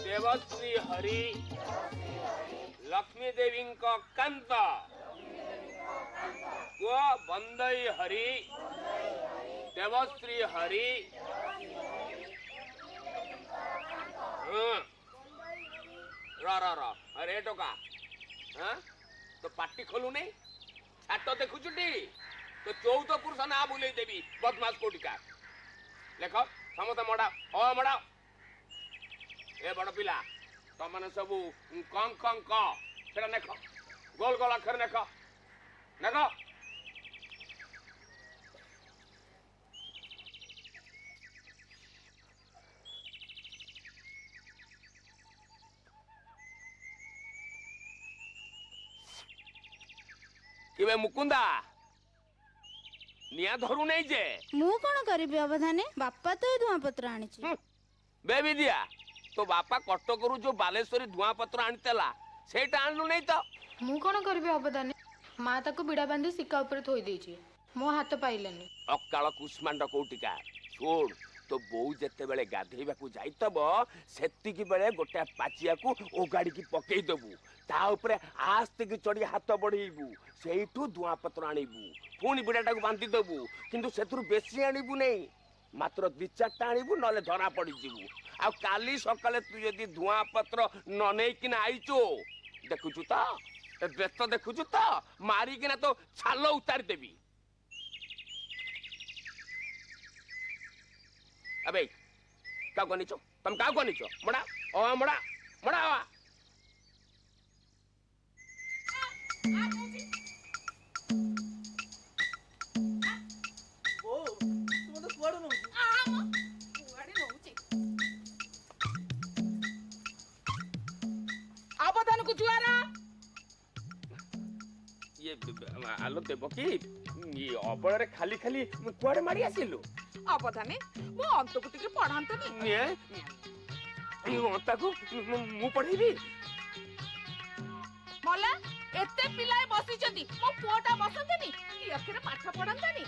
देवश्री हरि लक्ष्मी देवी कंत बंदई हरि देवश्री हरि अरे टोका तो पार्टी खोलू नहीं छाट देखुचुटी तो 14 पुरुष ना बुले देवी बदमाश कोटिका लेख समस्त मड़ा ओ मड़ा ए बड़ पिला तुम मैंने सब कं कं क नेख गोल गोल अक्षर नेख नेख कि मुकुंदा निया धरू नहीं जे मु कौन करी अवधाने बापा तो धुआ पत्र आनी बे विद्या तो बापा कटकरू जो बालेश्वरी धुआ पत्र आनीला सेटा आणलु नहीं तो मु कौन करी अवधाने माँ ताको बिड़ा बांधी सिक्का ऊपर थोई देछि मो हाथ पाइलानी अकाल कुष्मांड कोटिका छोड़ तो बोऊ जेते बेले गाधेबा को जाइतब सेतिकी बेले गोटे पाचिया को ओगाड़ी की पकई देबू ता ऊपर आस्ते की चढ़ी हाथ बढ़ेबू सेठू धुआ पत्र आनीबू पुणी बिड़ाटा को बांधी देबू किंतु सेथुर बेसी आनीबू नहीं मात्र 2-4टा आनीबू नले धरा पड़ी जीवू आ काली सकाले तू यदि धुआ पत्र न नहीं कि आईचो देखुचु तो ड्रेस तो देखुचु तो मारी किना तो छाल उतार देबी अबे का कोनिचो तुम का कोनिचो मड़ा ओ मड़ा मड़ा ओ तुम तो कुआड़ नो कुआड़ नो अवधान को जुआरा ये आलो देबो कि ये अबଳରେ खाली खाली कुआडे मारी आसिलु अवधाने मो अंत को टिके पढांतनी ने ये अंता को मु पढेबी मला एते पिलाय बसी जदी मो पुआटा बसंतनी ई अखरे पाठ पढंतनी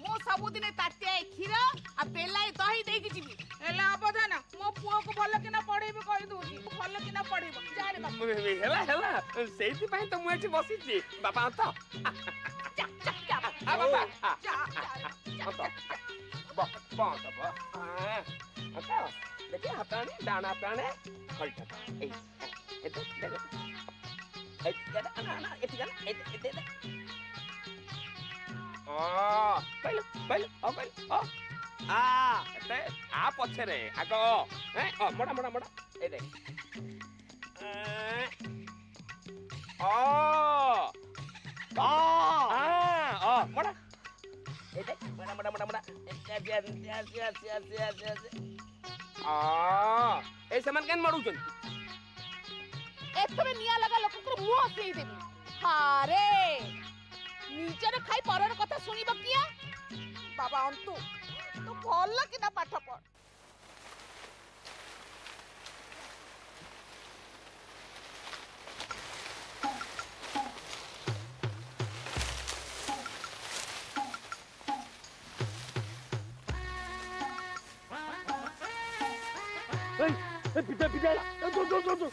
मो सबुदिने तात्या खीर आ बेलाय दही देकी जीवी एला अवधान मो पुआ को भल किना पढेबे कहि दोनी भल किना पढेबो जाने बाप हेला हेला सेति पय त मु एठी बसी छी बापा अंत जा जा जा आ बाबा जा अंत बापा अंत बा अंत देखि हाताने दाना पाने खलटा ए एते एते ना एते ना एते पहले पहले पहले एते आ पछे रे आगो मडा मडा मडा ए दे मडा ए दे मडा मडा मडा मडा ए समान केन मडू छन एथरे निया लगा लोक को मुंह सेई देबी हारे निजर खाई परर कथा सुनिब किया बाबा अंतु तू भल किना पाठ पढ़ पिता पिता दो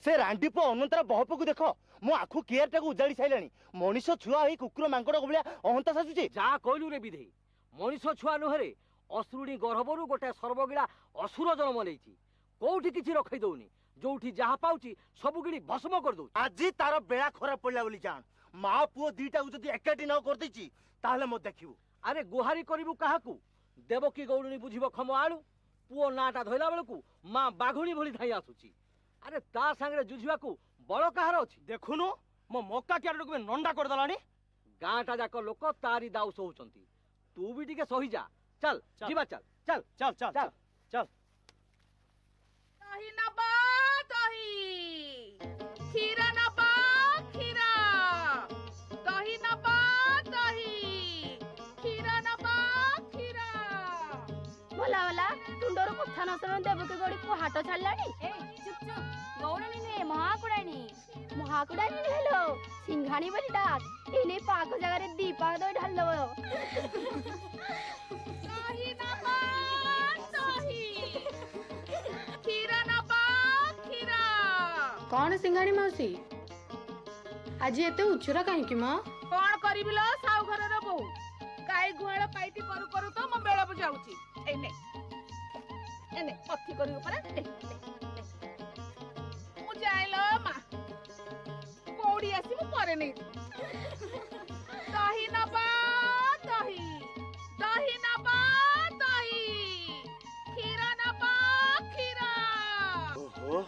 से रांडीप अनंतरा बहप को देख मो आखु केयर टाक उजाड़ी साइलानी मनीष छुआ ही कुकुर मांकड़ भलिया अहंता साजुचे जा कहलु रे विधेई मनीष छुआ नुहरे असुरुणी गर्भरू गोटे सर्वगिला असुर जन्म लेछि कोठी किछि रखै दउनी जोठी जहा पाउची सब गिड़ी भस्म कर दउ आज तार बेड़ा खराब पड़ला बोली जान ମା ପୁଅ ଦିଟାକୁ ଯଦି ଏକାଠି ନ କରିଦେଇଛି ତାହେଲେ ମୋ ଦେଖିବୁ। ଆରେ ଗୁହାରି କରିବୁ କାହାକୁ? ଦେବକୀ ଗୌଡ଼ୁଣୀ ବୁଝିବ ଖମ ଆଳୁ। ପୁଅ ନାଁଟା ଧଇଲା ବେଳକୁ ମା ବାଘୁଣୀ ଭଳି ଧାଇଁ ଆସୁଛି। ଆରେ ତା ସାଙ୍ଗରେ ଯୁଝିବାକୁ ବଳ କାହାର ଅଛି? ଦେଖୁନୁ ମୋ ମକା କ୍ୟାରେଟକୁ ନଣ୍ଡା କରିଦେଲାଣି। ଗାଁଟା ଯାକ ଲୋକ ତାରି ଦାଉ ସହୁଛନ୍ତି। ତୁ ବି ଟିକେ ସହିଯା। ଚାଲ ଯିବା, ଚାଲ ଚାଲ ଚାଲ ଚାଲ ଚାଲ। ଚାଲ। ଦହି ନବା ଦହି, କ୍ଷୀର ନବା କ୍ଷୀର, ଦହି ନବା ଦହି, କ୍ଷୀର ନବା କ୍ଷୀର। ଭଲା ଭଲା ତୁଣ୍ଡରୁ କଥା ନ ଶୁଣ ଦେବକୀ ଗୌଡ଼ୀକୁ ହାଟ ଛାଡ଼ିଲାଣି। ଚୁପ୍ ଚୁପ୍, ଗୌଡ଼ୁଣୀ ନୁହେଁ ମହାକୁଡ଼ାଣୀ। ମହାକୁଡ଼ାଣୀ ହେଲୋ ସିଂଘାଣୀ ବୋଲି ଡାକ। ଏନେ ପାଖ ଜାଗାରେ ଦି ପାଦ ଢାଲିଦବ। ଦହି ନବା ଦହି, କ୍ଷୀର ନବା କ୍ଷୀର। କଣ ସିଙ୍ଗାଣୀ ମାଉସୀ, ଆଜି ଏତେ ଉଚ୍ଚରା କାହିଁକି ମ? କଣ କରିବି ଲୋ ସାଉ ଘରର ବୋହୂ, ଗାଈ ଗୁହାଳ ପାଇଟି କରୁ କରୁ ତ ମୋ ବେଳ ବୁଝାଉଛି। ଏନେ ଏନେ ପଥି କରିବୁ ପରା। ମୁଁ ଯାଇଲୋ ମା, କଉଡ଼ି ଆସି ମୁଁ ପରେ ନେଇଯିବି। ଦହି ନବା ଦହି, ଦହି ନବା ଦହି, କ୍ଷୀର ନବା କ୍ଷୀର। ଓହୋ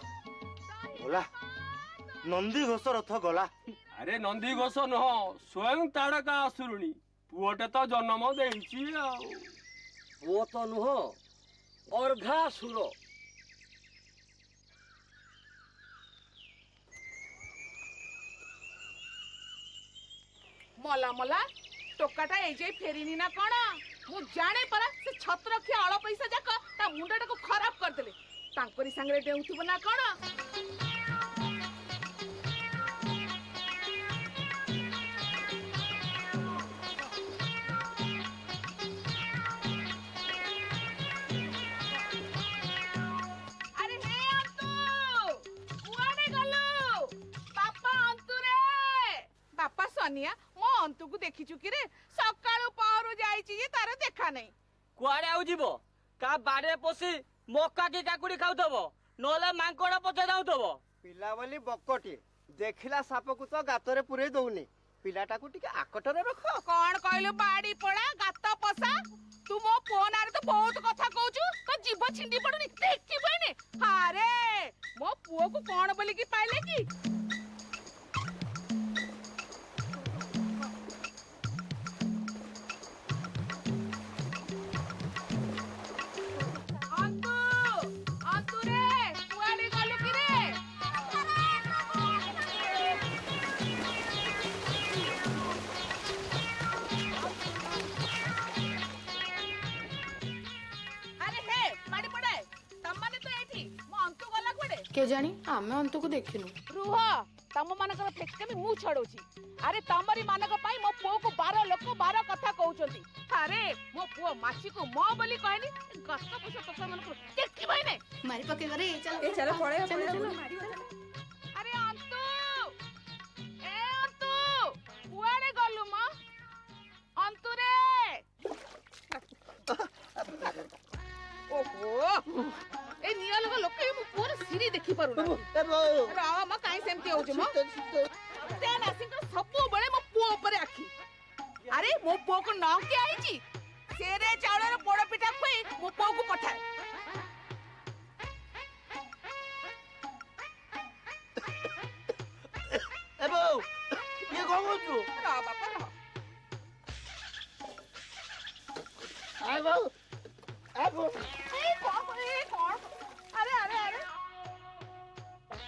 ଗଲା, ନନ୍ଦୀ ଘୋଷ ରଥ ଗଲା। ଆରେ ନନ୍ଦୀ ଘୋଷ ନୁହଁ, ସ୍ୱୟଂ ତାଡ଼କା ଅସୁରୁଣୀ। ପୁଅଟେ ତ ଜନ୍ମ ଦେଇଛି ଆଉ। ପୁଅ ତ ନୁହଁ, ଅର୍ଘାସୁର। ମଲା ମଲା ଟୋକାଟା ଏଇ ଯାଇ ଫେରିନି ନା କଣ? ମୁଁ ଜାଣେ ପରା, ସେ ଛତ୍ରଖିଆ ଅଳ ପଇସା ଯାକ ତା ମୁଣ୍ଡଟାକୁ ଖରାପ କରିଦେଲେ। ତାଙ୍କରି ସାଙ୍ଗରେ ଡେଉଁଥିବ ନା କଣ? ଆରେ ହେ ଅନ୍ତୁ, କୁଆଡେ ଗଲୁ? ବାପା ଅନ୍ତୁ ରେ। ବାପା ସନିଆ, ମୋ ଅନ୍ତୁକୁ ଦେଖିଛୁ କି ରେ? ସକାଳୁ ପହରୁ ଯାଇଛି ଯେ ତାର ଦେଖା ନାହିଁ। କୁଆଡେ ଆଉ ଯିବ? କା ବାଡିରେ ପଶି ମକା କି କାକୁଡି ଖାଉଥିବ, ନହେଲେ ମାଙ୍କଡ ପଛେ ଯାଉଥିବ। ପିଲା ବୋଲି ବକଟିଏ, ଦେଖିଲା ସାପକୁ ତ ଗାତରେ ପୁରେଇ ଦଉନି। ପିଲାଟାକୁ ଟିକେ ଆକଟରେ ରଖ। କଣ କହିଲୁ ବାଡି ପଡା ଗାତ ପଶା? ତୁ ମୋ ପୁଅ ନାଁରେ ତ ବହୁତ କଥା କହୁଛୁ। ତ ଜିଭ ଛିଣ୍ଡି ପଡୁନି, ଦେଖିବନି? ହାରେ ମୋ ପୁଅକୁ କଣ ବୋଲିକି ପାଇଲେ କି? ଅନ୍ତୁ, ଅନ୍ତୁ ରେ, କୁଆଡେ ଗଲୁ କି ରେ? ଆରେ ହେ ବାଡି ପଡେ, ତମମାନେ ତ ଏଇଠି, ମୋ ଅନ୍ତୁ ଗଲା କୁଆଡେ? କେଜାଣି, ଆମେ ଅନ୍ତକୁ ଦେଖିନୁ। ରୁହ, ତମ ମାନଙ୍କର ଫେଚକାମି ମୁଁ ଛଡଉଛି। ଆରେ ତମରି ମାନଙ୍କ ପାଇଁ ମୋ ପୁଅକୁ 12 ଲୋକ 12 କଥା କହୁଛନ୍ତି। ଆରେ ମୋ ପୁଅ ମାଛିକୁ ମୋ ବୋଲି କହେନି, ଗଛ ପଛ ଟୋକା ମାନଙ୍କୁ ଦେଖିବଇ ନେ। ମାରି ପକେଇବରେ ଚାଲ ପଳେଇ ଆରେ ଅନ୍ତୁ, ଏ ଅନ୍ତୁ, କୁଆଡେ ଗଲୁ ମ? ଅନ୍ତୁ ରେ। ଓହୋ, ଏ ନିଆ ଲଗା ଲୋକ ମୋ ପୁଅର ସିରି ଦେଖି ପାରୁନା। ରହ ମ, କାଇଁ ସେମିତି ହଉଛି ମ? ସବୁବେଳେ ମୋ ପୁଅ ଉପରେ ଆଖି। ଆରେ ମୋ ପୁଅକୁ ନ କିଏ ଆଇଛି, ସେରେ ଚାଉଳର ପୋଡ ପିଠା ଖୁଆଇ ମୋ ପୁଅକୁ ପଠାଏ। ଏ ବୋଉ, ଇଏ କଣ କରୁଛୁ? ରହ ବାପା ରହ। ଆ ବୋଉ, ଆ ବୋଉ, କଣ? ଆରେ ଆରେ ଆରେ,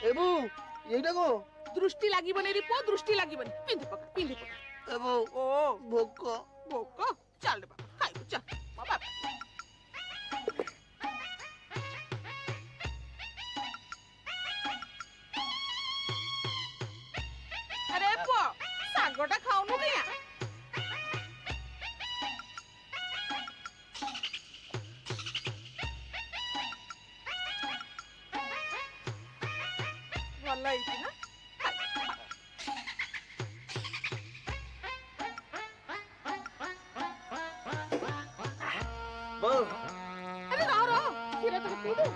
ଏ ବୋଉ, ଏଇଟା କଣ? ଦୃଷ୍ଟି ଲାଗିବନି ରେ ପୁଅ, ଦୃଷ୍ଟି ଲାଗିବନି। ପିନ୍ଧି ପକା, ପିନ୍ଧି ପକା। ଏ ବୋଉ, ଓ ଭୋକ। ଭୋକ, ଚାଲ ରେ ବାପା ଖାଇବୁ, ଚାଲ ମୋ ବାପା। ଆରେ ପୁଅ, ଶାଗଟା ଖାଉନୁ କିଆ? ଭଲ ହେଇଛି ନା? ବୋଉ, ଆରେ ରହ ରହ, କ୍ଷୀର ଟିକେ ପିଇଦେ।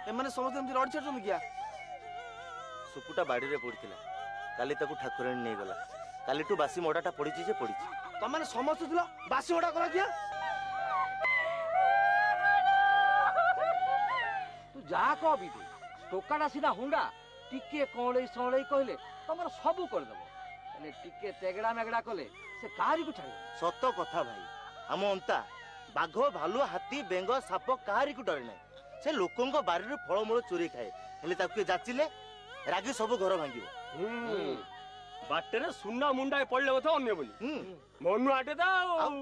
ଏମାନେ ସମସ୍ତେ ଏମିତି ରଡ଼ି ଛାଡୁଛନ୍ତି କିଆ? ସୁକୁଟା ବାଡ଼ିରେ ପଡ଼ିଥିଲା, କାଲି ତାକୁ ଠାକୁରାଣୀ ନେଇଗଲା। କାଲିଠୁ ବାସି ମଡ଼ାଟା ପଡ଼ିଛି ଯେ ପଡ଼ିଛି। ତମାନେ ସମସ୍ତେ ଥିଲ ବାସି ମଡ଼ା କର କିଆ? ତୁ ଯାହା କହ ବିଦୁ, ଟୋକାଟା ସିନା ହୁଣ୍ଡା, ଟିକେ କଅଁଳେଇ ସଅଁଳେଇ କହିଲେ ତମର ସବୁ କରିଦେବ। ହେଲେ ଟିକେ ତେଗଡ଼ା ମେଗଡ଼ା କଲେ ସେ କାହାରିକୁ ଛାଡ଼ିବ। ସତ କଥା ଭାଇ, ଆମ ଅନ୍ତା ବାଘ, ଭାଲୁ, ହାତୀ, ବେଙ୍ଗ, ସାପ କାହାରିକୁ ଡରେ ନାହିଁ। ସେ ଲୋକଙ୍କ ବାରିରୁ ଫଳମୂଳ ଚୋରି ଖାଏ, ହେଲେ ତାକୁ କିଏ ଯାଚିଲେ ରାଗି ସବୁ ଘର ଭାଙ୍ଗିବ। ବାଟରେ ସୁନା ମୁଣ୍ଡାଏ ପଡିଲେ କଥା ଅନ୍ୟ ବୋଲି ମନୁ ଆଟେ ତ ଆଉ।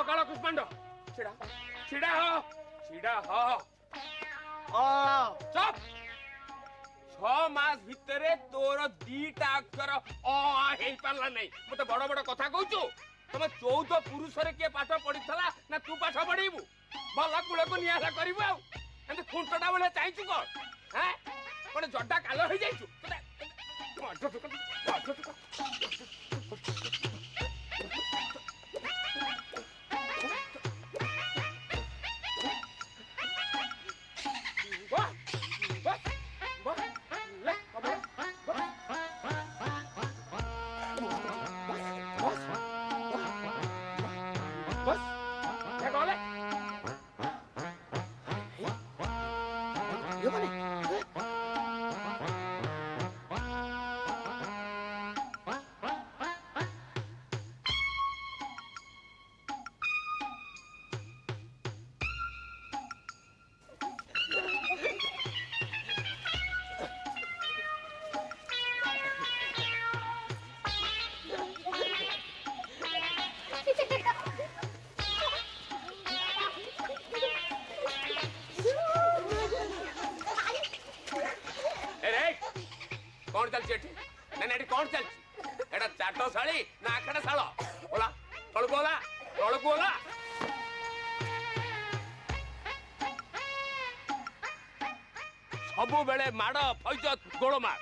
କାଳ କୁଷ୍ମାଣ୍ଡ ଛିଡ଼ା ଛିଡ଼ା ହ ଛିଡ଼ା ହ। ଚୁପ୍। 6 ମାସ ଭିତରେ ତୋର 2ଟା ଅକ୍ଷର ଅ ହେଇପାରିଲା ନାହିଁ। ମତେ ବଡ ବଡ କଥା କହୁଛୁ। ତମେ 14 ପୁରୁଷରେ କିଏ ପାଠ ପଢିଥିଲା ନା ତୁ ପାଠ ପଢେଇବୁ? ଭଲ କୂଳକୁ ନିଆରା କରିବୁ ଆଉ ଏମିତି ଖୁଣ୍ଟଟା ଭଳିଆ ଚାହିଁଛୁ କଣ? ହଁ ଗୋଟେ ଜଡା କାଲ ହେଇଯାଇଛୁ। कौन चलची एठी ना एठी कौन चलची एटा चाटो साळी ना आखडा साळ बोला तळको बोला तळको बोला सबु बेले माड फैजत गोळमार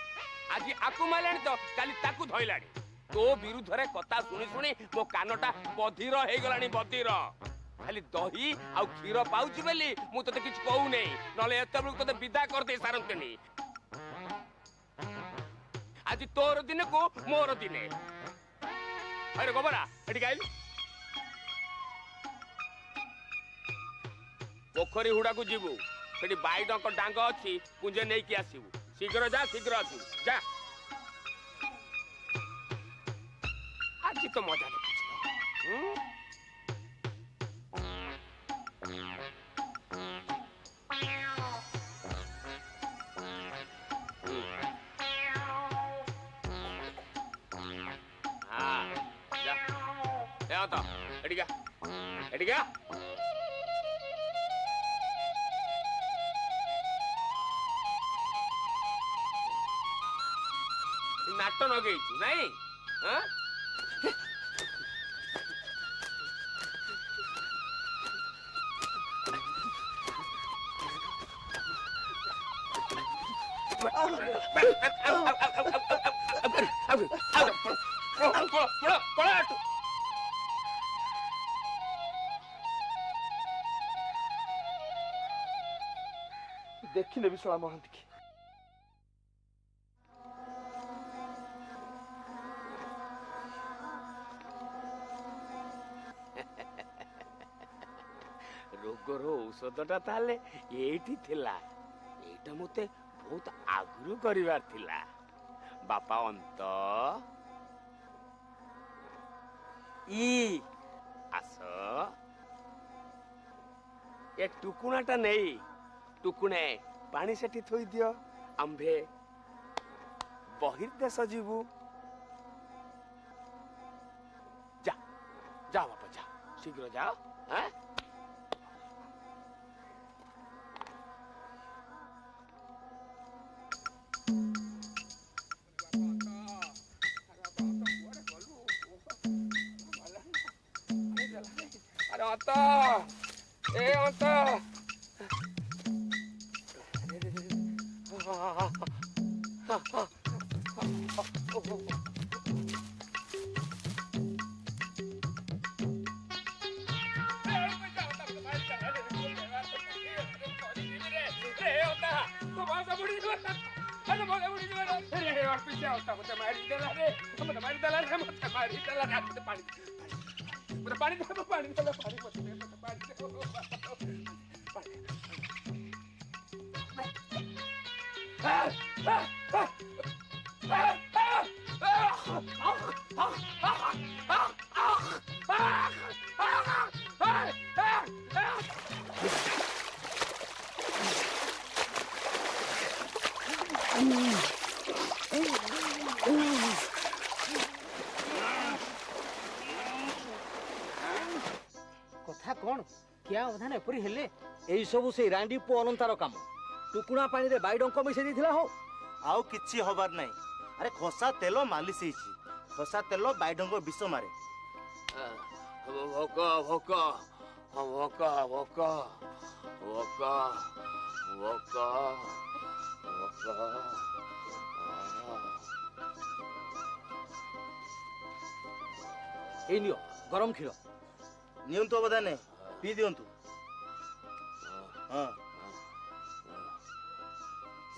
आज आकु मालेनी तो काली ताकू धइलानी तो विरुद्ध रे कथा सुनी सुनी मो कानटा बधीर हे गलानी बधीर खाली दही आ खीर पाउची बेली मु तते किछ कहू नै नले एते बेलु तते विदा कर दे सारंतनी आज तोर दिन को मोर दिने अरे गोबरा एठी गाइल पोखरी हुडा को जीवु सेठी बाइड को डांग अछि कुंजे नै की आसीबु शीघ्र जा शीघ्र आसीबु जा आज तो मजा देखिछ नाट नगे नहीं हाँ? देखी नेबी शोला महांती की रोगर औषधटा ताले एठी थिला एटा मते बहुत आगुरु करिवार थिला बापा अंत ई आस ए टुकुणाटा नहीं टुकुणे पानी सेठी थोई दियो आंबे বহির্দেশ ଯିବୁ যা যা বাপা যা শীঘ্র যাও হ্যাঁ আরে অন্ত এ অন্ত କଥା କଣ କିଆ ଅଧାନ ଏପରି ହେଲେ ଏଇ ସବୁ ସେଇ ରାଣ୍ଡି ପୁଅ ଅନନ୍ତାର କାମ ଟୁକୁଣା ପାଣିରେ ବାଇଡଙ୍କ ମିଶେଇ ଦେଇଥିଲା ହଉ ଆଉ କିଛି ହବାର ନାହିଁ। ଆରେ ଖସା ତେଲ ମାଲିସ ହେଇଛି। ଖସା ତେଲ ବାଇଡଙ୍କ ବିଷ ମାରେ। ଭୋକ ଭୋକ ଭୋକ ଭୋକ ଭୋକ ଭୋକ ଭୋକ ଏଇ ନିଅ ଗରମ କ୍ଷୀର ନିଅନ୍ତୁ ଅବଦାନେ ପିଇ ଦିଅନ୍ତୁ। ହଁ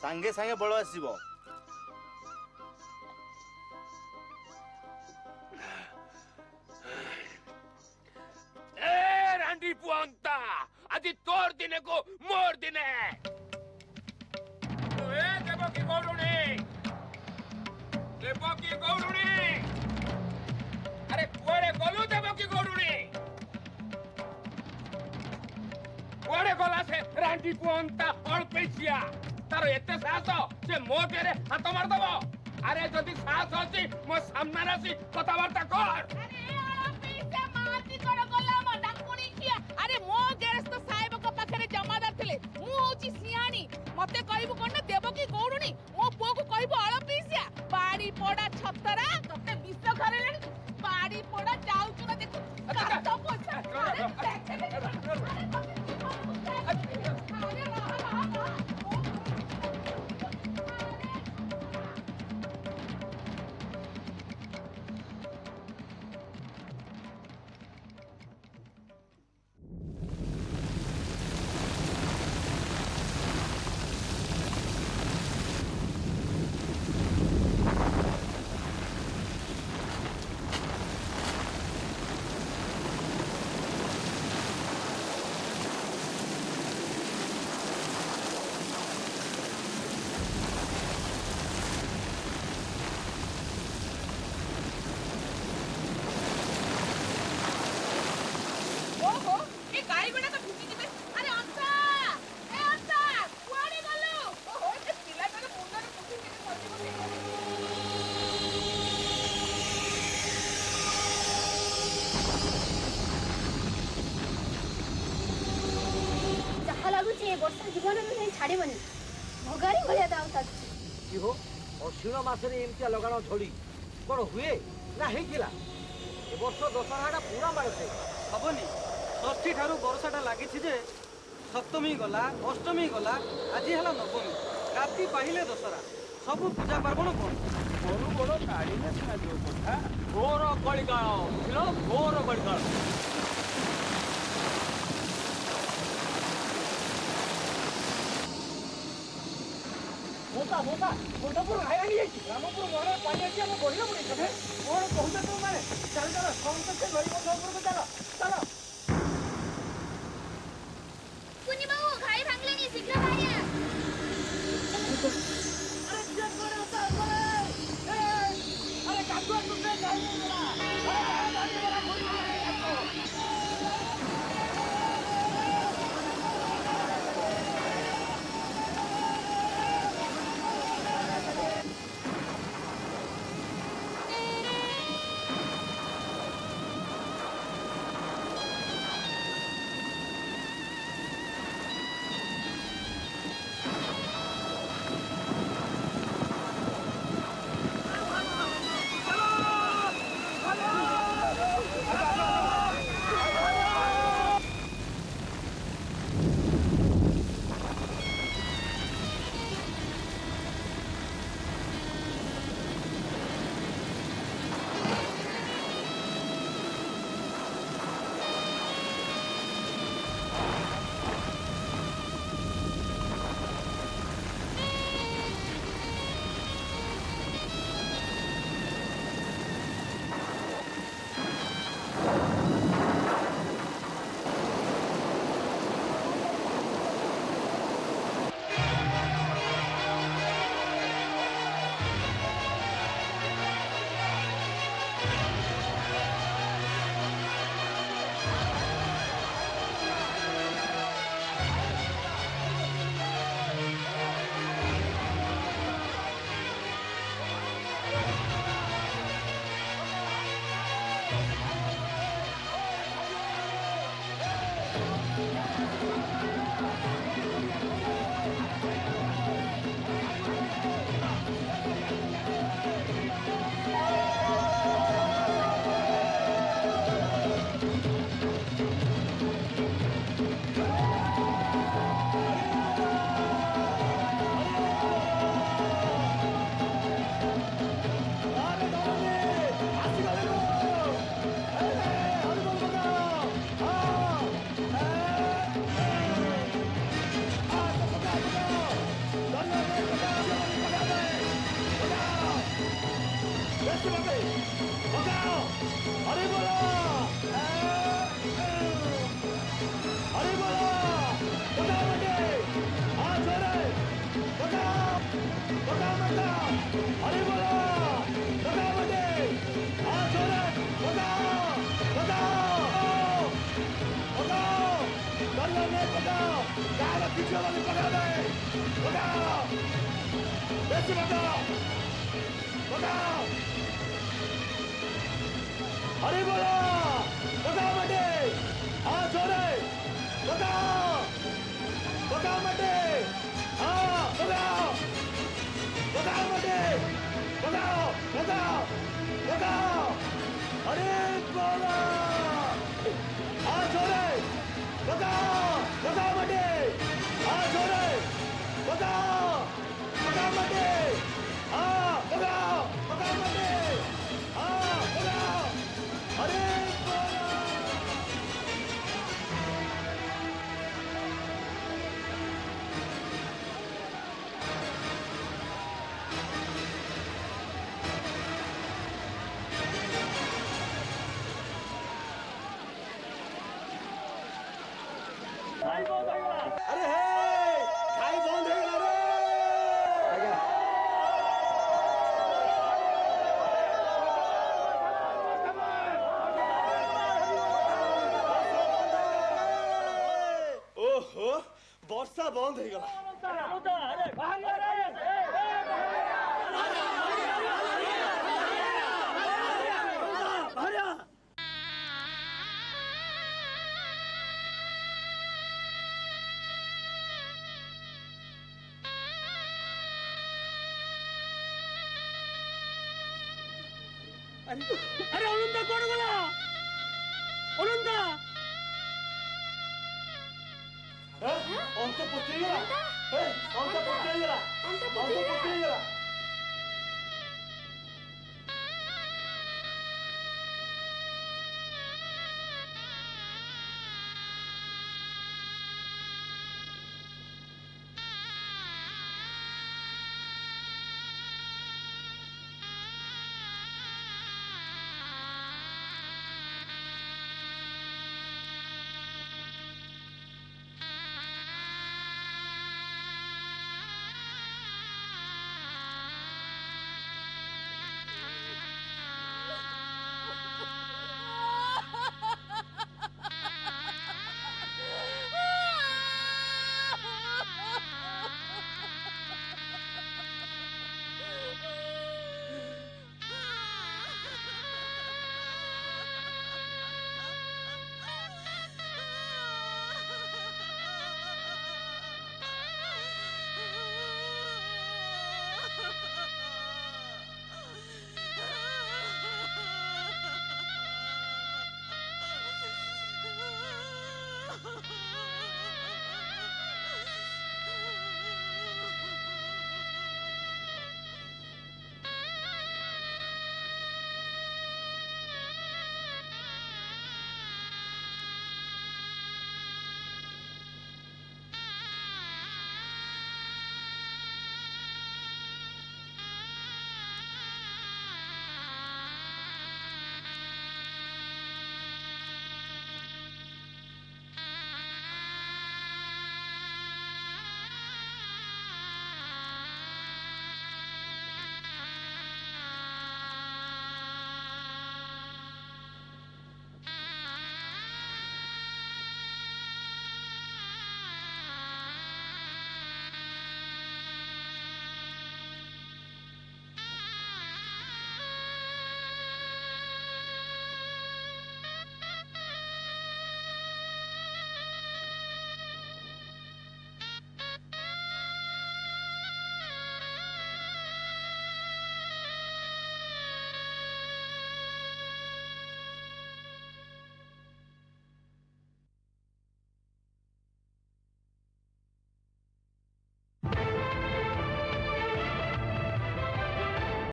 ସାଙ୍ଗେ ସାଙ୍ଗେ ବଳ ଆସିବ। ଏ ରାଣ୍ଡି ପୁଅନ୍ତା ଆଜି ତୋର ଦିନେ କୁ ମୋର ଦିନେ ଏ ଦେବକୀ ଗୌରୁଣୀ ଆରେ କୁଆଡେ ଗଲୁ ଦେବକୀ ଗୌରୁଣୀ କୁଆଡେ ଗଲା ସେ ରାଣ୍ଡି ପୁଅନ୍ତା ଅଳ୍ପେଇଛିଆ ତାର ଏତେ ସାହସ ସେ ମୋ ଦେହରେ ହାତ ମାରିଦବ। ଆରେ ଯଦି ସାହସ ଅଛି ମୋ ସାମ୍ନାରେ ଆସି କଥାବାର୍ତ୍ତା କର। আরে মো গেরস্ত সাহেবক পাখরে জমাদার থিলে মু হউছি সিয়ানি মতে কইবু কোন দেবকী গৌরুনি মো পুଅକୁ কইবু অଳପିସିଆ বাড়ি পড়া ছতরা ততে বিষ ঘরেলে বাড়ি পড়া যাউଛୁ না দেখু কাট পছা ওহো এই গাই গুড়া তো ঢুকি দিবে। আরে অন্তা এ অন্তা কুয়াড়ে গেল ওহো এই পিলাটার মুন্ডরে পুঠি কেটে মরতে বসে ଯାହା ଲାଗୁଛି ଏ ବର୍ଷା ଜୀବନରେ ନେଇ ଛାଡ଼ିବନି। ଭଗାରୀ ଭଳିଆ ଦାଉ ଚାଲିଛି। କି ହୋ ଅଶ୍ୱିନ ମାସରେ ଏମିତିଆ ଲଗାଣ ଝଡ଼ି କଣ ହୁଏ ନା ହେଇଥିଲା? ଏ ବର୍ଷ ଦଶହରାଟା ପୁରା ମାରୁଛେ ହବନି। ଷଷ୍ଠୀ ଠାରୁ ବର୍ଷାଟା ଲାଗିଛି ଯେ ସପ୍ତମୀ ଗଲା, ଅଷ୍ଟମୀ ଗଲା, ଆଜି ହେଲା ନବମୀ। ରାତି ପାହିଲେ ଦଶହରା। ସବୁ ପୂଜା ପାର୍ବଣ ବନ୍ଦ। ଗୋରୁ ଗୋଡ଼ କାଢିଲେ ସିନା ଯୋଉ କଥା ଘୋର କଳିକାଳ ବୁଝିଲ ଘୋର କଳିକାଳ। ମୁଣ୍ଡପୁର ଘାଇରାଣି ଯାଇଛି। ରାମପୁର ଘରେ ପାଣି ଅଛି ଆମ ବହିରେ ପଡିଛି। କଣ କହୁଛ ତୁ ମାନେ? ଚାଲ ଚାଲ ସମସ୍ତେ ସେ ନଈ ବନ୍ଧ ଉପରକୁ ଚାଲ ଚାଲ। କୁନି ବାବୁ ଘାଇ ଭାଙ୍ଗିଲେଣି ଶୀଘ୍ର ବାହାରିଆ। ଆରେ କାଦୁଆ ଟୁଟେ ଯାଇଗଲା। ଆସି ପକାଅ ପକାଅ ହରି ବୋଲ ପକାଅ ମାଟି ହଁ ଜୋରେ ପକାଅ ପକାଅ ମାଟି ହଁ ପକାଅ ପକାଅ ମାଟି ପକାଅ ପକାଅ ପକାଅ ହରି ବୋଲ ହଁ ଜୋରେ ପକାଅ ପକାଅ ମାଟି ହଁ ଜୋରେ ପକାଅ ପକାଅ ମାଟି ହଁ ପକାଅ ପକାଅ ମାଟି ହଁ ପକାଅ ହରି ବୋଲ अरे हे खाई बंद हो गला रे आज्ञा ओहो वर्षा बंद हो गला अरे अलुंदा कौन गला अलुंदा अंत पुत्री गला